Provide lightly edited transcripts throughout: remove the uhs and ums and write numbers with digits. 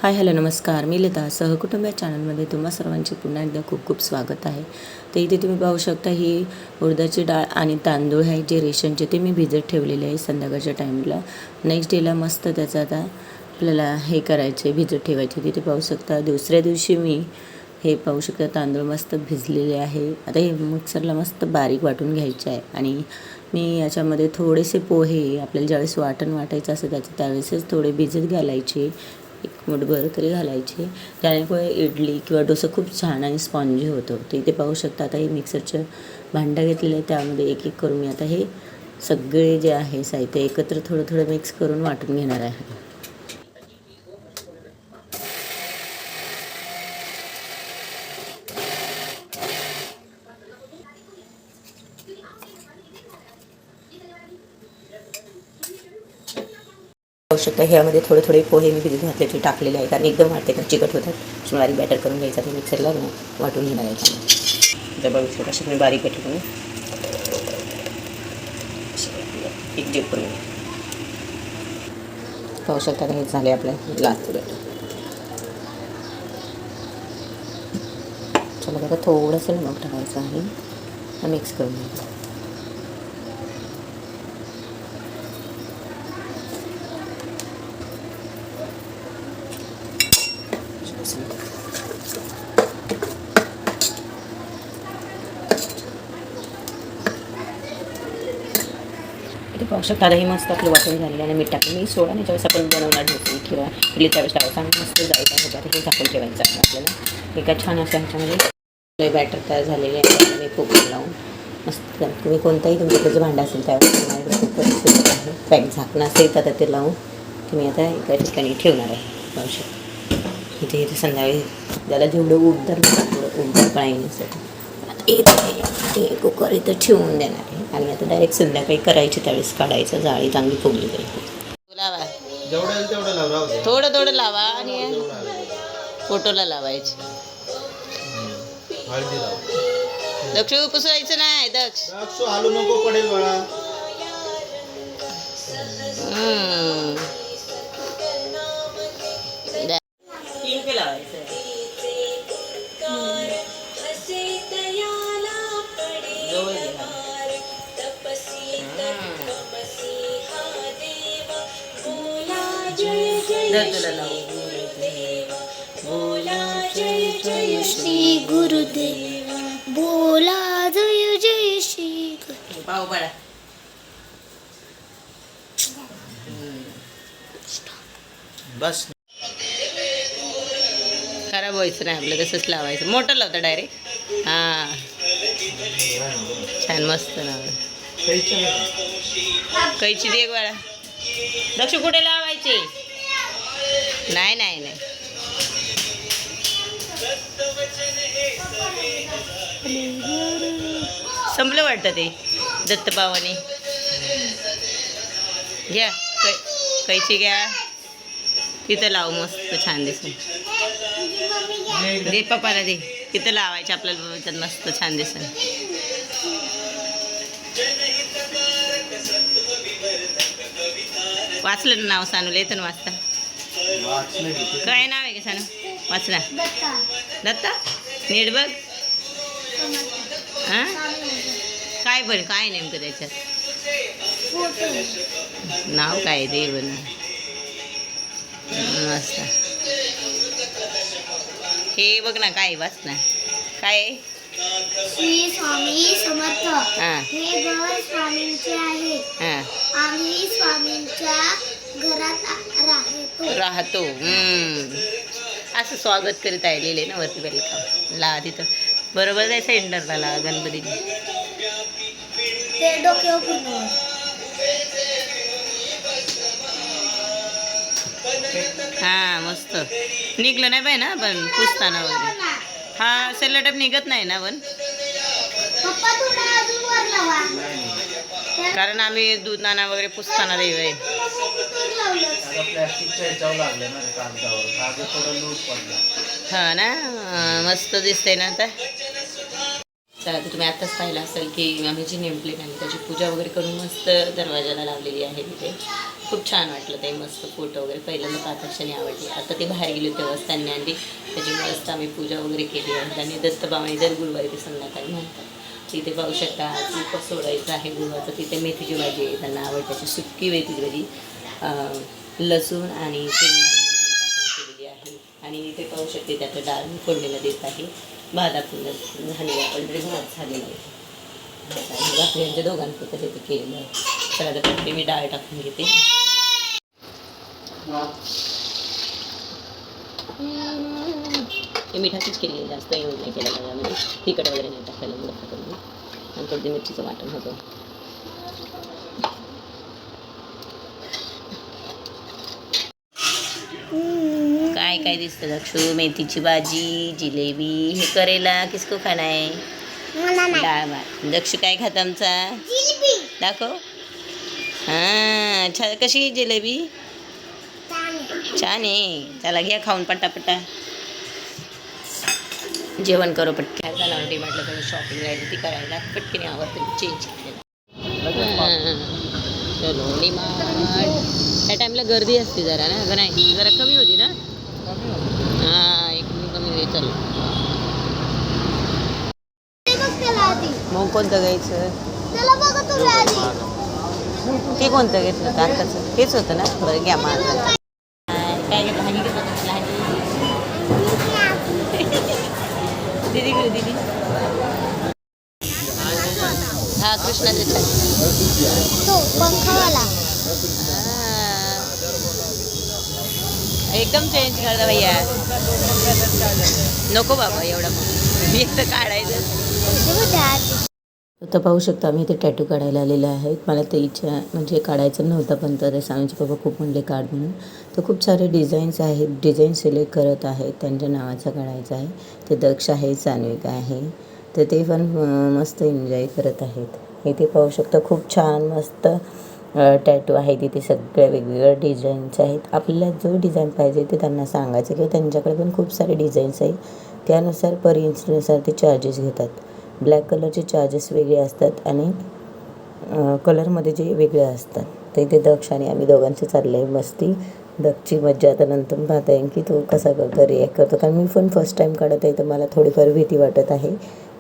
Hi hello नमस्कार, मी लता सहकुटुंब या चॅनलमध्ये तुम्हा सर्वांचे पुन्हा एकदा खूप खूप स्वागत आहे. तर इथे तुम्ही पाहू शकता ही उडदाची डाळ आणि तांदूळ आहे जे रेशनचे ते मी भिजत ठेवलेले आहे संध्याकाळच्या टाईमला. नेक्स्ट डेला मस्त त्याचं आता आपल्याला हे करायचे भिजत ठेवायचे. तिथे पाहू शकता दुसऱ्या दिवशी मी हे पाहू शकता तांदूळ मस्त भिजलेले आहे. आता हे मिक्सरला मस्त बारीक वाटून घ्यायचे आहे आणि मी याच्यामध्ये थोडेसे पोहे आपल्याला ज्यावेळेस वाटण वाटायचं असं त्यावेळेसच थोडे भिजत घालायचे, एक मुठभर तरी घालायचे. त्यामुळे इडली किंवा डोसा खूप छान आणि स्पॉन्जी होतो. तर इथे पाहू शकता आता हे मिक्सरचं भांडं घेतलेलं आहे, त्यामध्ये एक एक करून मी आता हे सगळे जे आहे साहित्य एकत्र थोडं थोडं मिक्स करून वाटून घेणार आहे. पाहू शकता ह्यामध्ये थोडे थोडे पोहे मी भिजत घातल्याचे टाकलेले आहेत आणि एकदम वाटते का चिकट होतात. बारीक बॅटर करून घ्यायचा, ते मिक्सरला वाटून घेणार आहे. आता बघू शकता अशी मी बारीक बॅटर करून एक जीप करून पाहू शकता हे झाले आपल्या लास्ट बॅटर. चला बघा थोडंसं नमक टाकायचं आहे, मिक्स करून घ्यायचं. इथे पाहू शकता आता ही मस्त आपलं वाटून झालेलं आणि मीठ टाकून मी सोडा आणि ज्यावेळेस आपण बनवणार ढोकळी किंवा इडली त्यावेळेस टाकायचं आणि मस्त जायचं होतं हे टाकून ठेवायचं आहे आपल्याला. एका छान असं ह्याच्यामध्ये बॅटर तयार झालेले आहे. मी कुकर लावून मस्त तुम्ही कोणताही तुमच्याकडे भांडं असेल त्यावेळेस तुम्हाला कुकर आहे पॅक झाकणं असेल तर ते लावून तुम्ही आता एका ठिकाणी ठेवणार आहे. पाहू शकता इथे इथे संध्याकाळी ज्याला जेवढं उबदार थोडं उबदार पाहिजे इथे कुकर इथं ठेवून देणार आहे आणि आता डायरेक्ट संध्याकाळी करायची त्यावेळेस काढायचं, जाळी चांगली फुगली जाईल. लावा थोडं थोडं लावा आणि फोटोला लावायचे. दक्ष पुसवायचं नाही, दक्ष हालू नको पडेल बाळा. लावायचं जय श्री गुरुदेव बोला जय जय श्री पाव बडा बस खराब व्हायचं नाही आपलं, तसंच लावायचं. मोठं लावतं डायरेक्ट. हां छान मस्त लावलं. कैची दे बाळा. दक्ष कुठे लावायचे? नाही नाही नाही संपलं वाटतं ते दत्तभावाने. घ्या कैची घ्या, तिथं लाव मस्त छान दिसेल. दे पप्पाला दे, तिथं लावायचे आपल्याला मस्त छान दिसेल. वाचलं ना नाव सानूला? येतं ना वाचता? काय नाव आहे का सानू? वाचला दत्ता नीट बघ. हां काय बरं काय नेमकं त्याच्यात नाव काय दे बरं मस्त. हे बघ ना काय वाच ना काय. श्री स्वामी समर्थ. हां हे घर स्वामींचे आहे. हां आम्ही स्वामींच्या घरात राहतो. असं स्वागत करीत आहे लिहिले ना वरती वेलकम ला तिथं बरोबर जायचं इंटरला गणपती ते डोक्यावर. हां मस्त निघलं नाही पाहिजे ना पण पुसताना वगैरे. हा सेलोटेप निघत नाही ना पण, कारण आम्ही दूध नाना वगैरे पुसताना देऊ. हा ना मस्त दिसतंय ना आता. चला तर तुम्ही आत्ताच पाहिलं असेल की आम्ही जी नेमप्लेट आहे त्याची पूजा वगैरे करून मस्त दरवाजाला लावलेली आहे तिथे. खूप छान वाटलं ते मस्त फोटो वगैरे पहिल्यांदा पाकक्षणी आवडली. आता ते बाहेर गेले तेव्हाच त्यांनी आणली. त्याची मस्त आम्ही पूजा वगैरे केली आहे. आणि दत्तबाबाई दर गुरुवारी ते संध्याकाळी म्हणतात. तिथे पाहू शकता तूप सोडायचं आहे गुरुवारचं. तिथे मेथीची भाजी आहे, त्यांना आवडते सुक्की मेथीची भाजी, लसूण आणि शेंगदाणे वगैरे टाकून केलेली आहे. आणि इथे पाहू शकते त्यात डाळ मी फोडणीला देत आहे. भात आपण झालेला ऑलरेडी भात झालेला आहे. भाकऱ्यांच्या दोघांपुरतं तिथे केलेलं आहे. तर आता मी डाळ टाकून घेते. हे मिठाचीच केली आहे, जास्त यूज नाही केला त्याच्यामध्ये. तिखट वगैरे नाही टाकायला जास्त करून. आणि थोडी मिरचीचं वाटण होतं. काय काय दिसतं दक्षू? मेथीची भाजी, जिलेबी. हे करेला किसको खाना आहे? डाळ भात. दक्षू काय खात आमचा? दाखव. हां छान. कशी जिलेबी? छान आहे. चला घ्या खाऊन पटापटा. जेवण करू पटकन. जाणार डिमार्टला थोडी शॉपिंग राहिली ती करायला पटकन आवडते चेंज केलं. चलो डिमार्ट. या टाईमला गर्दी असते जरा ना, नाही जरा कमी होती ना. हां एक कमी होती. चलो मग कोणतं घ्यायचं? ते कोणतं घेतलं होतं आत्ताचं? तेच होतं ना. बरं घ्या माझं. काय घेतलं? हानी घेतलं होतं हानी. दीदी गेली दीदी. हा कृष्णाचं छान. एकदम चेंज करता भैया. नको बाबा एवढा मी एक तर काढायचं. आता पाहू शकता मी इथे टॅटू काढायला आलेले आहेत. मला ते इच्छा म्हणजे काढायचं नव्हतं, पण तर सानूचे बाबा खूप म्हणले काढ म्हणून. तर खूप सारे डिझाईन्स आहेत. डिझाईन सिलेक्ट करत आहेत. त्यांच्या नावाचा काढायचा आहे. ते दक्ष आहे, सान्विका आहे. तर ते पण मस्त एन्जॉय करत आहेत. इथे पाहू शकता खूप छान मस्त टॅटू आहे. तिथे सगळ्या वेगवेगळ्या डिझाईन्स आहेत. आपल्याला जो डिझाईन पाहिजे ते त्यांना सांगायचं किंवा त्यांच्याकडे पण खूप सारे डिझाईन्स आहेत. त्यानुसार पर इंचनुसार ते चार्जेस घेतात. ब्लॅक कलरचे चार्जेस वेगळे असतात आणि कलरमध्ये जे वेगळे असतात. तर इथे दक्ष आणि आम्ही दोघांचं चाललं आहे मस्ती. दक्षची मज्जा आता नंतर पाहता येईल की तो कसा करतो, रिॲक्ट करतो. कारण मी पण फर्स्ट टाईम काढत आहे तर मला थोडीफार भीती वाटत आहे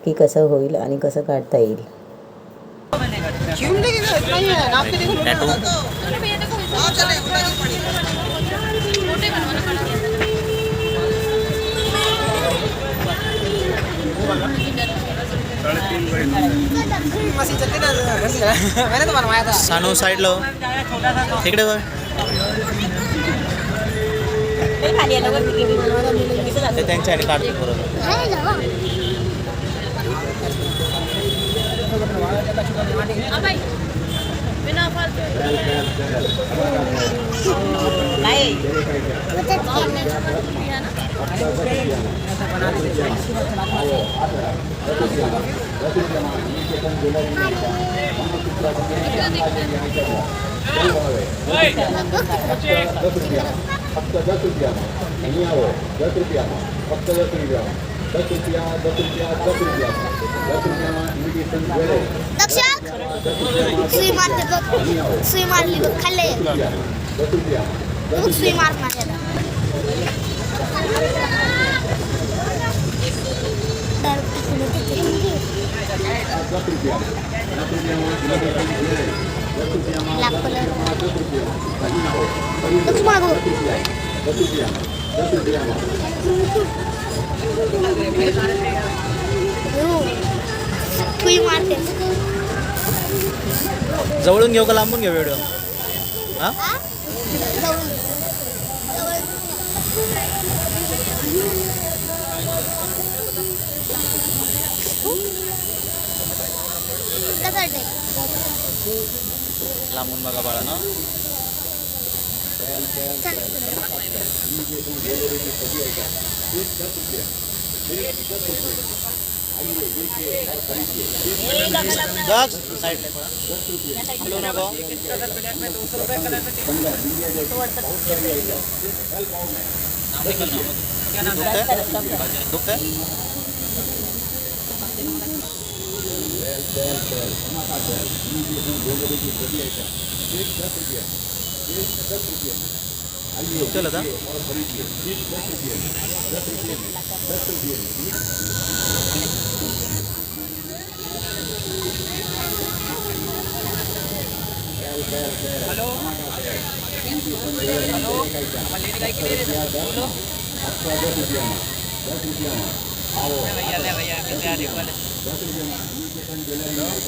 की कसं होईल आणि कसं काढता येईल. सानू साईडला तिकडे बघ. ते त्यांच्या ह्याने काढतो बरोबर. सुई मारते बघ. सुई मारली बघ. खाल्ले सुई मारणार याला. सुई मारते. जवळून घेऊ का लांबून घेऊ व्हिडिओ? हां लांबून बघा बाळा ना. साईड नको. दुखतंय? चल आता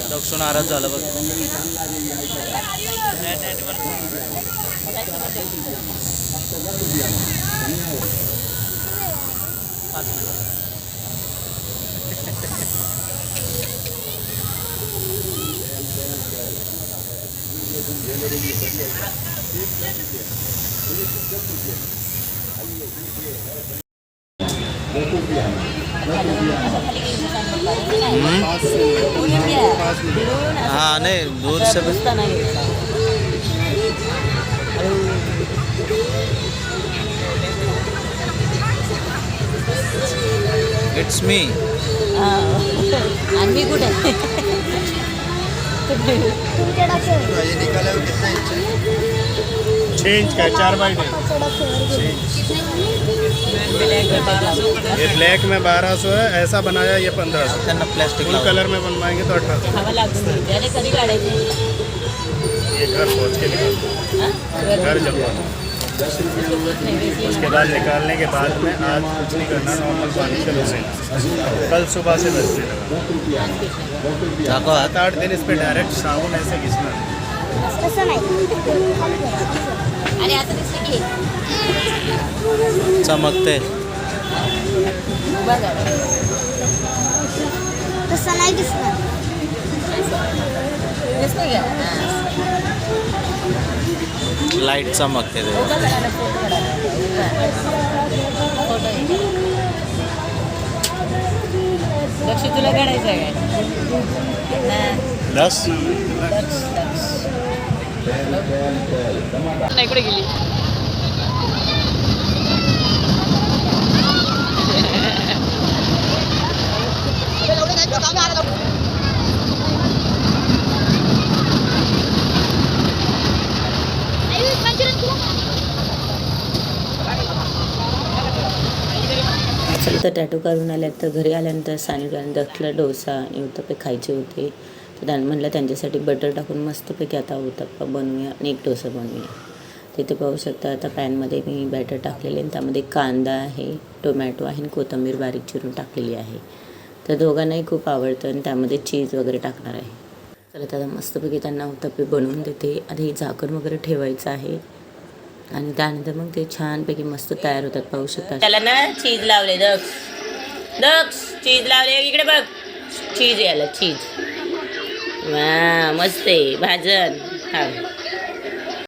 दक्ष नाराज झालं बघ. हाँ नहीं दूर से इट्स मी. आणि कुठे चेंज का 4/2 ये ब्लैक में 1200 है, ऐसा बनाया ये 1500. त्यांना प्लॅस्टिक फुल कलर में बनवाएंगे तो 1800. हवा लागून गेली. अरे कधी काढायची ये घर सोच के निकाल, घर जलवाना. उसके बाद निकालने के बाद में आज कुछ नहीं करना, नॉर्मल पानी से धोना. कल सुबह से बजने लगा. दाखव हात. 7-8 दिन इस पर डायरेक्ट साबुन ऐसे घिसना. तसं नाही आणि आता दिसतं की चमकते. उभा झाला. तसं नाही दिसणार. दिसतं का? लाईट चमकते ते. उभा झाला फोटो काढायला. फोटो लक्ष तुला काढायचं आहे काय? 10 नाही कुठे गेली चल तर टॅटू काढून आल्यात तर घरी आल्यानंतर सानिकाने दक्षला डोसा आणि उत्तप्पे खायचे होते तर त्यांनी म्हणलं त्यांच्यासाठी बटर टाकून मस्तपैकी आता उत्तप्पा बनवूया आणि एक डोसा बनवूया. तिथे पाहू शकता आता पॅनमध्ये मी बॅटर टाकलेले आणि त्यामध्ये कांदा आहे, टोमॅटो आहे आणि कोथिंबीर बारीक चिरून टाकलेली आहे. तर दोघांनाही खूप आवडतं आणि त्यामध्ये चीज वगैरे टाकणार आहे. चला आता मस्तपैकी त्यांना उत्तप्पे बनवून देते. आधी झाकण वगैरे ठेवायचं आहे आणि त्यानंतर मग ते छानपैकी मस्त तयार होतात. पाहू शकता त्याला ना चीज लावले. दक्ष चीज लावले. इकडे बघ चीज याला चीज. वा मस्त आहे भाजन. हा